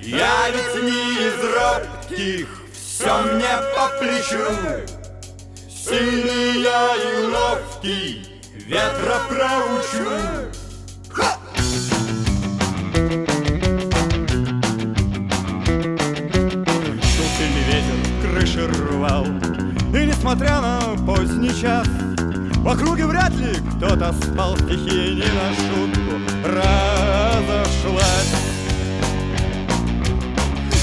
Я ведь не из робких, все мне по плечу. Сильный я и ловкий, ветра проучу. Шел сильный ветер, крыши рвал, и несмотря на поздний час, в округе вряд ли кто-то спал. Стихия не на шутку разошлась.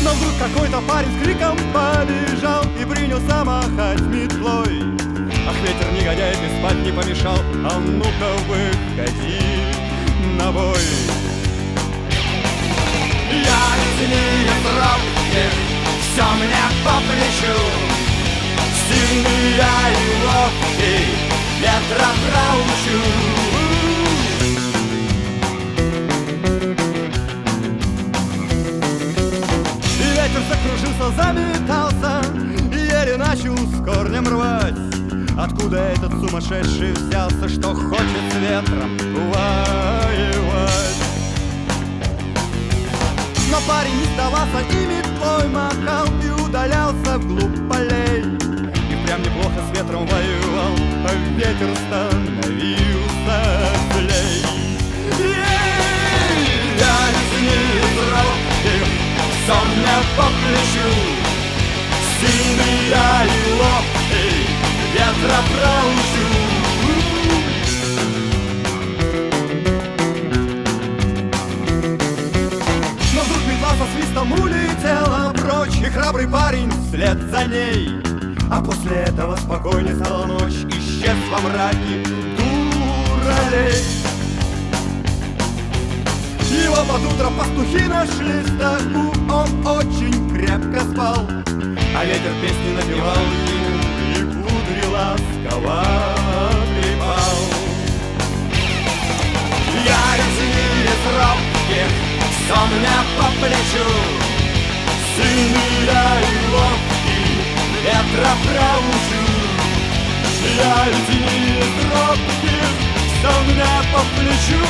Но вдруг какой-то парень с криком побежал и принялся махать метлой. Ах, ветер негодяй, ты спать не помешал, а ну-ка выходи на бой. Я ведь не из робких, все мне по плечу. Сильный я и ловкий, ветра проучу. Ветер закружился, заметался, еле начал с корнем рвать. Откуда этот сумасшедший взялся, что хочет с ветром воевать? Но парень не сдавался и метлой махал и удалялся вглубь полей. И прям неплохо с ветром воевал, а ветер становился злей. Я ведь не из робких, все мне по плечу. Сильный я и ловкий, ветра проучу. Но вдруг метла со свистом улетела прочь, и храбрый парень вслед за ней. А после этого спокойней стала ночь, исчез во мраке дуралей. Его под утро пастухи нашли в стогу, он очень крепко спал, а ветер песни напевал ему и кудри ласково трепал. Я ведь не из робких, все мне по плечу. Сильный я и ловкий, ветра проучу. Я ведь не из робких, все мне по плечу.